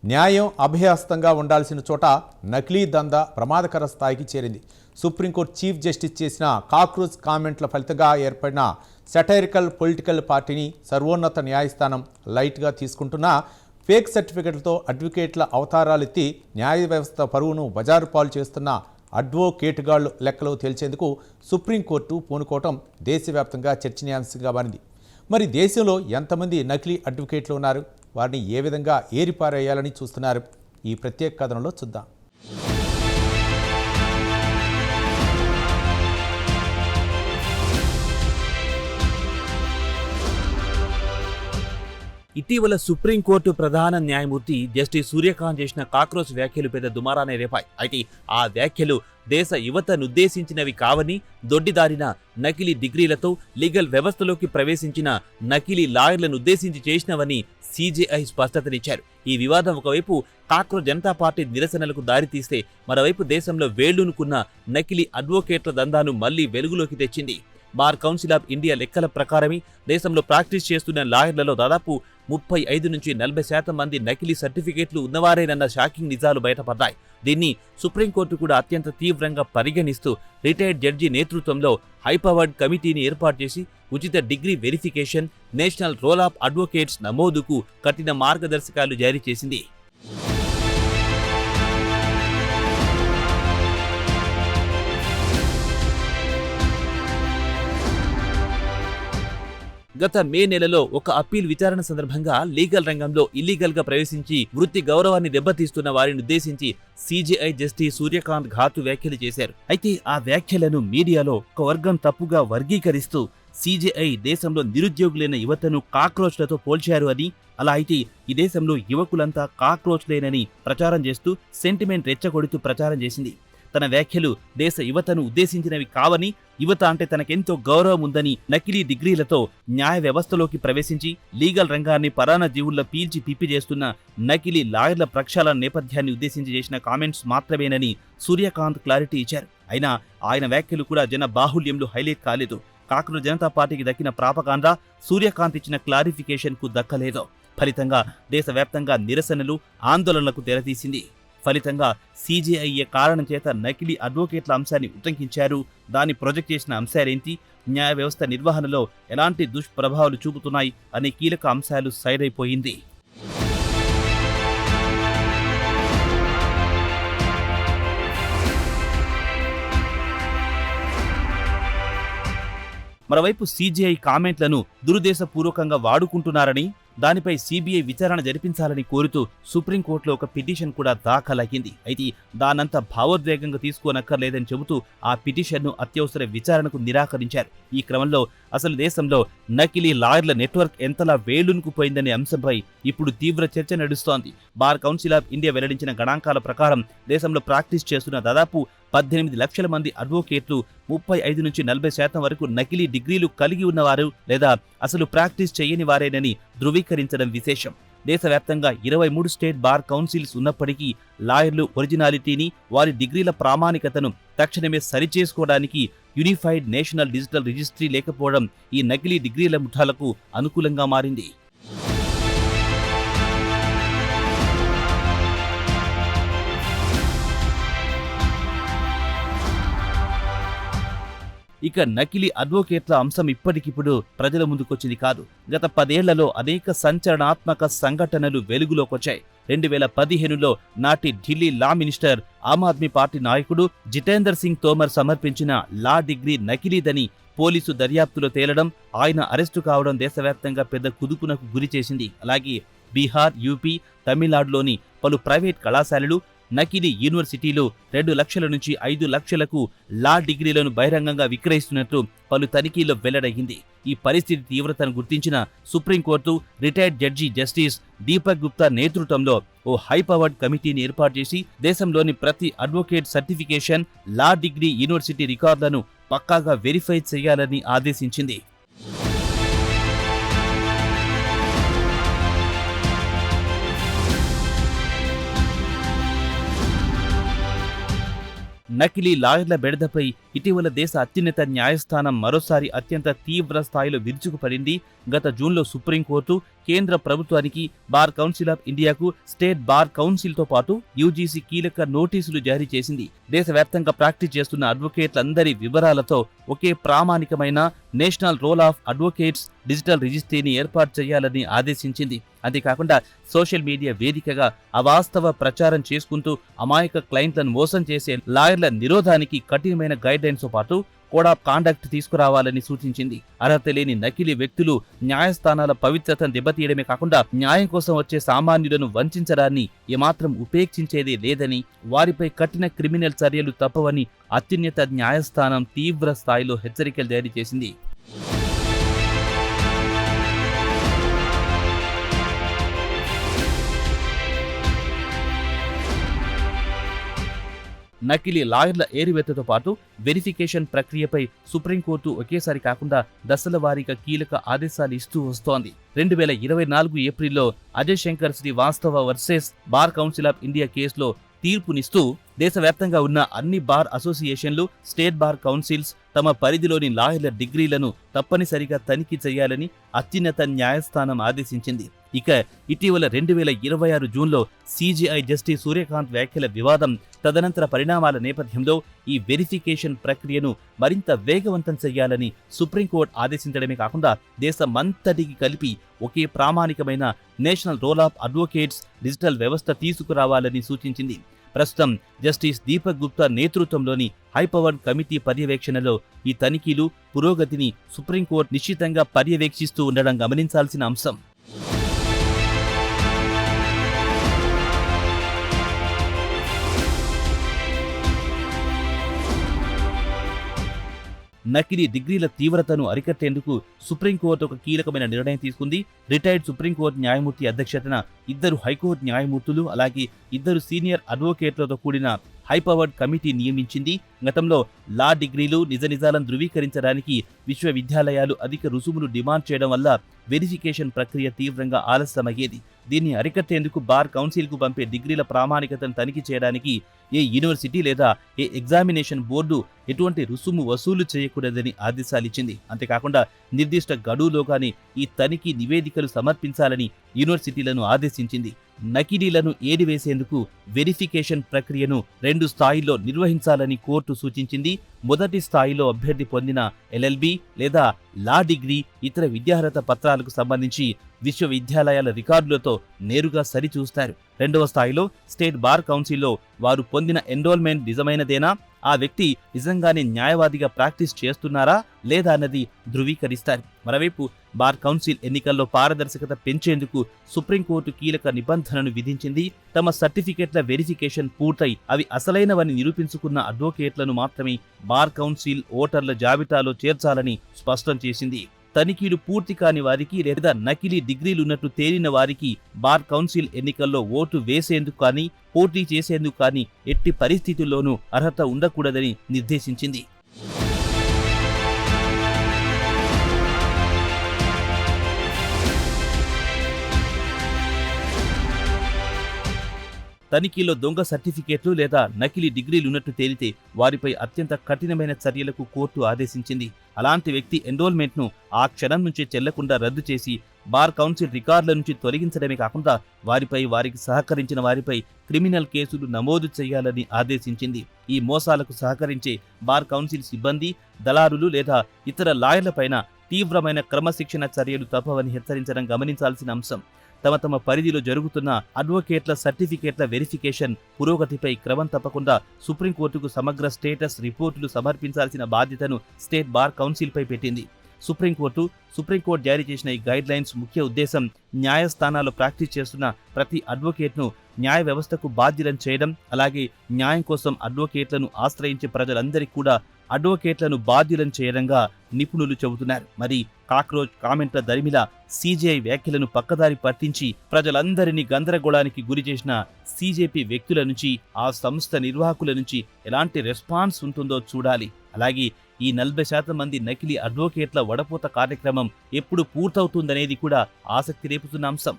న్యాయం అభయహస్తంగా ఉండాల్సిన చోట నకిలీ దందా ప్రమాదకర స్థాయికి చేరింది. సుప్రీంకోర్టు చీఫ్ జస్టిస్ చేసిన కాక్రోచ్ కామెంట్ల ఫలితంగా ఏర్పడిన సెటైరికల్ పొలిటికల్ పార్టీని సర్వోన్నత న్యాయస్థానం లైట్గా తీసుకుంటున్నా ఫేక్ సర్టిఫికెట్లతో అడ్వకేట్ల అవతారాలెత్తి న్యాయ వ్యవస్థ పరువును బజారు పాలు చేస్తున్న అడ్వోకేటుగాళ్లు లెక్కలు తేల్చేందుకు సుప్రీంకోర్టు పూనుకోవటం దేశవ్యాప్తంగా చర్చనీయాంశంగా మారింది. మరి దేశంలో ఎంతమంది నకిలీ అడ్వకేట్లు ఉన్నారు, వారిని ఏ విధంగా ఏరిపారేయాలని చూస్తున్నారు, ఈ ప్రత్యేక కథనంలో చూద్దాం. ఇటీవల సుప్రీంకోర్టు ప్రధాన న్యాయమూర్తి జస్టిస్ సూర్యకాంత్ చేసిన కాక్రోచ్ వ్యాఖ్యలు పెద్ద దుమారానే రేపాయి. అయితే ఆ వ్యాఖ్యలు దేశ యువతనుద్దేశించినవి కావని, దొడ్డిదారిన నకిలీ డిగ్రీలతో లీగల్ వ్యవస్థలోకి ప్రవేశించిన నకిలీ లాయర్లను ఉద్దేశించి చేసినవని సీజేఐ స్పష్టతనిచ్చారు. ఈ వివాదం ఒకవైపు కాక్రోచ్ జనతా పార్టీ నిరసనలకు దారితీస్తే, మరోవైపు దేశంలో వేళ్లూనుకున్న నకిలీ అడ్వకేట్ల దందాను మళ్లీ వెలుగులోకి తెచ్చింది. బార్ కౌన్సిల్ ఆఫ్ ఇండియా లెక్కల ప్రకారమే దేశంలో ప్రాక్టీస్ చేస్తున్న లాయర్లలో దాదాపు 35-40% మంది నకిలీ సర్టిఫికేట్లు ఉన్నవారేనన్న షాకింగ్ నిజాలు బయటపడ్డాయి. దీన్ని సుప్రీంకోర్టు కూడా అత్యంత తీవ్రంగా పరిగణిస్తూ రిటైర్డ్ జడ్జి నేతృత్వంలో హైపవర్డ్ కమిటీని ఏర్పాటు చేసి ఉచిత degree verification, national roll of advocates నమోదుకు కఠిన మార్గదర్శకాలు జారీ చేసింది. గత మే నెలలో ఒక అప్పీల్ విచారణ సందర్భంగా లీగల్ రంగంలో ఇల్లీగల్ గా ప్రవేశించి వృత్తి గౌరవాన్ని దెబ్బతీస్తున్న వారిని ఉద్దేశించి సీజేఐ జస్టిస్ సూర్యకాంత్ ఘాతు వ్యాఖ్యలు చేశారు. అయితే ఆ వ్యాఖ్యలను మీడియాలో ఒక వర్గం తప్పుగా వర్గీకరిస్తూ సీజేఐ దేశంలో నిరుద్యోగులైన యువతను కాక్రోచ్లతో పోల్చారు అని, అలా అయితే ఈ దేశంలో యువకులంతా కాక్రోచ్లేనని ప్రచారం చేస్తూ సెంటిమెంట్ రెచ్చగొడుతూ ప్రచారం చేసింది. తన వ్యాఖ్యలు దేశ యువతను ఉద్దేశించినవి కావని, యువత అంటే తనకెంతో గౌరవం ఉందని, నకిలీ డిగ్రీలతో న్యాయ వ్యవస్థలోకి ప్రవేశించి లీగల్ రంగాన్ని పరాన్న జీవుల్లో పీల్చి పిప్పి చేస్తున్న నకిలీ లాయర్ల ప్రక్షాళన నేపథ్యాన్ని ఉద్దేశించి చేసిన కామెంట్స్ మాత్రమేనని సూర్యకాంత్ క్లారిటీ ఇచ్చారు. అయినా ఆయన వ్యాఖ్యలు కూడా జన బాహుల్యంలో హైలైట్ కాలేదు. కాక్రోచ్ జనతా పార్టీకి దక్కిన ప్రాపగాండా సూర్యకాంత్ ఇచ్చిన క్లారిఫికేషన్ కు దక్కలేదు. ఫలితంగా దేశవ్యాప్తంగా నిరసనలు, ఆందోళనలకు తెరతీసింది. ఫలితంగా సీజేఐఏ కారణం చేత నకిలీ అడ్వకేట్ల అంశాన్ని ఉటంకించారు, దాన్ని ప్రొజెక్ట్ చేసిన అంశాలేంటి, న్యాయ వ్యవస్థ నిర్వహణలో ఎలాంటి దుష్ప్రభావాలు చూపుతున్నాయి అనే కీలక అంశాలు సైడ్ అయిపోయింది. మరోవైపు సీజేఐ కామెంట్లను దురుద్దేశపూర్వకంగా వాడుకుంటున్నారని, దానిపై సీబీఐ విచారణ జరిపించాలని కోరుతూ సుప్రీంకోర్టులో ఒక పిటిషన్ కూడా దాఖలయ్యింది. అయితే దానంతా భావోద్వేగంగా తీసుకోనక్కర్లేదని చెబుతూ ఆ పిటిషన్ను అత్యవసర విచారణకు నిరాకరించారు. ఈ క్రమంలో అసలు దేశంలో నకిలీ లాయర్ల నెట్వర్క్ ఎంతలా వేళ్లునుకుపోయిందనే అంశంపై ఇప్పుడు తీవ్ర చర్చ నడుస్తోంది. బార్ కౌన్సిల్ ఆఫ్ ఇండియా వెల్లడించిన గణాంకాల ప్రకారం దేశంలో ప్రాక్టీస్ చేస్తున్న దాదాపు 18 లక్షల మంది అడ్వకేట్లు 35-40% వరకు నకిలీ డిగ్రీలు కలిగి ఉన్నవారు లేదా అసలు ప్రాక్టీస్ చేయని వారేనని ధృవీకరించడం విశేషం. దేశవ్యాప్తంగా 23 స్టేట్ బార్ కౌన్సిల్స్ ఉన్నప్పటికీ లాయర్లు ఒరిజినాలిటీని, వారి డిగ్రీల ప్రామాణికతను తక్షణమే సరిచేసుకోవడానికి యూనిఫైడ్ నేషనల్ డిజిటల్ రిజిస్ట్రీ లేకపోవడం ఈ నకిలీ డిగ్రీల ముఠాలకు అనుకూలంగా మారింది. ఇక నకిలీ అడ్వకేట్ల అంశం ఇప్పటికిప్పుడు ప్రజల ముందుకొచ్చింది కాదు. గత 10 ఏళ్లలో అనేక సంచలనాత్మక సంఘటనలు వెలుగులోకొచ్చాయి. 2015లో నాటి Delhi law minister, Aam Aadmi party నాయకుడు జితేందర్ సింగ్ తోమర్ సమర్పించిన లా డిగ్రీ నకిలీదని పోలీసు దర్యాప్తులో తేలడం, ఆయన అరెస్టు కావడం దేశవ్యాప్తంగా పెద్ద కుదుపునకు గురి చేసింది. అలాగే బీహార్, యూపీ, తమిళనాడులోని పలు ప్రైవేట్ కళాశాలలు, నకిలీ యూనివర్సిటీలు 2 లక్షల నుంచి 5 లక్షలకు లా డిగ్రీలను బహిరంగంగా విక్రయిస్తున్నట్లు పలు తనిఖీల్లో వెల్లడయ్యింది. ఈ పరిస్థితి తీవ్రతను గుర్తించిన supreme court retired judge justice Deepak Gupta నేతృత్వంలో ఓ హైపవర్డ్ కమిటీని ఏర్పాటు చేసి దేశంలోని ప్రతి advocate certification, law degree, university రికార్డులను పక్కాగా వెరిఫై చేయాలని ఆదేశించింది. నకిలీ లాయర్ల బెడదపై ఇటీవల దేశ అత్యున్నత న్యాయస్థానం మరోసారి అత్యంత తీవ్ర స్థాయిలో విరుచుకుపడింది. గత జూన్లో సుప్రీంకోర్టు కేంద్ర ప్రభుత్వానికి, బార్ కౌన్సిల్ ఆఫ్ ఇండియాకు, స్టేట్ బార్ కౌన్సిల్తో పాటు యూజీసీ కీలక నోటీసులు జారీ చేసింది. దేశవ్యాప్తంగా ప్రాక్టీస్ చేస్తున్న అడ్వకేట్లందరి వివరాలతో ఒకే ప్రామాణికమైన national roll of advocates digital రిజిస్ట్రీని ఏర్పాటు చేయాలని ఆదేశించింది. అంతేకాకుండా సోషల్ మీడియా వేదికగా అవాస్తవ ప్రచారం చేసుకుంటూ అమాయక క్లయింట్లను మోసం చేసే లాయర్ల నిరోధానికి కఠినమైన గైడ్లైన్స్తో పాటు కోడ్ ఆఫ్ కాండక్ట్ తీసుకురావాలని సూచించింది. అర్హత లేని నకిలీ వ్యక్తులు న్యాయస్థానాల పవిత్రతను దెబ్బతీయడమే కాకుండా న్యాయం కోసం వచ్చే సామాన్యులను వంచడాన్ని ఏమాత్రం ఉపేక్షించేదే లేదని, వారిపై కఠిన క్రిమినల్ చర్యలు తప్పవని అత్యున్నత న్యాయస్థానం తీవ్ర స్థాయిలో హెచ్చరికలు జారీ చేసింది. నకిలీ లాయర్ల ఏరివేతతో పాటు వెరిఫికేషన్ ప్రక్రియపై సుప్రీంకోర్టు ఒకేసారి కాకుండా దశల వారీగా కీలక ఆదేశాలు ఇస్తూ వస్తోంది. 2024 ఏప్రిల్లో Ajay Shankar Srivastava versus bar council of India కేసులో తీర్పునిస్తూ దేశవ్యాప్తంగా ఉన్న అన్ని బార్ అసోసియేషన్లు, స్టేట్ బార్ కౌన్సిల్స్ తమ పరిధిలోని లాయర్ల డిగ్రీలను తప్పనిసరిగా తనిఖీ చేయాలని అత్యున్నత న్యాయస్థానం ఆదేశించింది. ఇక ఇటీవల 2026 జూన్లో సిజేఐ జస్టిస్ సూర్యకాంత్ వ్యాఖ్యల వివాదం, తదనంతర పరిణామాల నేపథ్యంలో ఈ వెరిఫికేషన్ ప్రక్రియను మరింత వేగవంతం చేయాలని సుప్రీంకోర్టు ఆదేశించడమే కాకుండా దేశమంతటికి కలిపి ఒకే ప్రామాణికమైన national roll of advocates digital వ్యవస్థ తీసుకురావాలని సూచించింది. ప్రస్తుతం జస్టిస్ దీపక్ గుప్తా నేతృత్వంలోని హైపవర్డ్ కమిటీ పర్యవేక్షణలో ఈ తనిఖీలు పురోగతిని సుప్రీంకోర్టు నిశ్చితంగా పర్యవేక్షిస్తూ ఉండడం గమనించాల్సిన అంశం. నకిలీ డిగ్రీల తీవ్రతను అరికట్టేందుకు సుప్రీంకోర్టు ఒక కీలకమైన నిర్ణయం తీసుకుంది. రిటైర్డ్ సుప్రీంకోర్టు న్యాయమూర్తి అధ్యక్షతన 2 హైకోర్టు న్యాయమూర్తులు, అలాగే 2 సీనియర్ అడ్వకేట్లతో కూడిన హైపవర్డ్ కమిటీ నియమించింది. గతంలో లా డిగ్రీలు నిజాలను ధృవీకరించడానికి విశ్వవిద్యాలయాలు అధిక రుసుములు డిమాండ్ చేయడం వల్ల వెరిఫికేషన్ ప్రక్రియ తీవ్రంగా ఆలస్యమయ్యేది. దీన్ని అరికట్టేందుకు బార్ కౌన్సిల్కు పంపే డిగ్రీల ప్రామాణికతను తనిఖీ చేయడానికి ఏ యూనివర్సిటీ లేదా ఏ ఎగ్జామినేషన్ బోర్డు ఎటువంటి రుసుము వసూలు చేయకూడదని ఆదేశాలిచ్చింది. అంతేకాకుండా నిర్దిష్ట గడువులోగానే ఈ తనిఖీ నివేదికలు సమర్పించాలని యూనివర్సిటీలను ఆదేశించింది. నకిలీలను ఏడివేసేందుకు వెరిఫికేషన్ ప్రక్రియను 2 స్థాయిల్లో నిర్వహించాలని కోర్టు సూచించింది. మొదటి స్థాయిలో అభ్యర్థి పొందిన ఎల్ఎల్బి లేదా లా డిగ్రీ, ఇతర విద్యార్హత పత్రాలకు సంబంధించి విశ్వవిద్యాలయాల రికార్డులతో నేరుగా సరిచూస్తారు. 2వ స్థాయిలో స్టేట్ బార్ కౌన్సిల్లో వారు పొందిన ఎన్రోల్మెంట్ నిజమైనదేనా, ఆ వ్యక్తి నిజంగానే న్యాయవాదిగా ప్రాక్టీస్ చేస్తున్నారా లేదా అన్నది ధృవీకరిస్తారు. మరోవైపు బార్ కౌన్సిల్ ఎన్నికల్లో పారదర్శకత పెంచేందుకు సుప్రీంకోర్టు కీలక నిబంధనను విధించింది. తమ సర్టిఫికెట్ల వెరిఫికేషన్ పూర్తయి అవి అసలైనవని నిరూపించుకున్న అడ్వకేట్లను మాత్రమే బార్ కౌన్సిల్ ఓటర్ల జాబితాలో చేర్చాలని స్పష్టం చేసింది. తనిఖీలు పూర్తి కాని వారికి లేదా నకిలీ డిగ్రీలున్నట్లు తేలిన వారికి బార్ కౌన్సిల్ ఎన్నికల్లో ఓటు వేసేందుకు కానీ, పోటీ చేసేందుకు కానీ ఎట్టి పరిస్థితుల్లోనూ అర్హత ఉండకూడదని నిర్దేశించింది. తనిఖీలో దొంగ సర్టిఫికేట్లు లేదా నకిలీ డిగ్రీలున్నట్టు తేలితే వారిపై అత్యంత కఠినమైన చర్యలకు కోర్టు ఆదేశించింది. అలాంటి వ్యక్తి ఎన్రోల్మెంట్ను ఆ క్షణం నుంచే చెల్లకుండా రద్దు చేసి బార్ కౌన్సిల్ రికార్డుల నుంచి తొలగించడమే కాకుండా వారికి సహకరించిన వారిపై క్రిమినల్ కేసులు నమోదు చేయాలని ఆదేశించింది. ఈ మోసాలకు సహకరించే బార్ కౌన్సిల్ సిబ్బంది, దళారులు లేదా ఇతర లాయర్లపైన తీవ్రమైన క్రమశిక్షణ చర్యలు తప్పవని హెచ్చరించడం గమనించాల్సిన అంశం. తమ పరిధిలో జరుగుతున్న అడ్వకేట్ల సర్టిఫికేట్ల వెరిఫికేషన్ పురోగతిపై క్రమం తప్పకుండా సుప్రీంకోర్టుకు సమగ్ర స్టేటస్ రిపోర్టులు సమర్పించాల్సిన బాధ్యతను స్టేట్ బార్ కౌన్సిల్పై పెట్టింది. సుప్రీంకోర్టు జారీ చేసిన ఈ గైడ్ లైన్స్ ముఖ్య ఉద్దేశం న్యాయస్థానాల్లో ప్రాక్టీస్ చేస్తున్న ప్రతి అడ్వకేట్ను న్యాయ వ్యవస్థకు బాధ్యులను చేయడం, అలాగే న్యాయం కోసం అడ్వకేట్లను ఆశ్రయించే ప్రజలందరికీ కూడా అడ్వకేట్లను బాధ్యులను చేయడంగా నిపుణులు చెబుతున్నారు. మరి కాక్రోచ్ కామెంట్ల దరిమిలా సిజేఐ వ్యాఖ్యలను పక్కదారి పట్టించి ప్రజలందరినీ గందరగోళానికి గురి చేసిన సిజేపీ వ్యక్తుల నుంచి, ఆ సంస్థ నిర్వాహకుల నుంచి ఎలాంటి రెస్పాన్స్ ఉంటుందో చూడాలి. అలాగే ఈ 40% మంది నకిలీ అడ్వకేట్ల వడపోత కార్యక్రమం ఎప్పుడు పూర్తవుతుందనేది కూడా ఆసక్తి రేపుతున్న అంశం.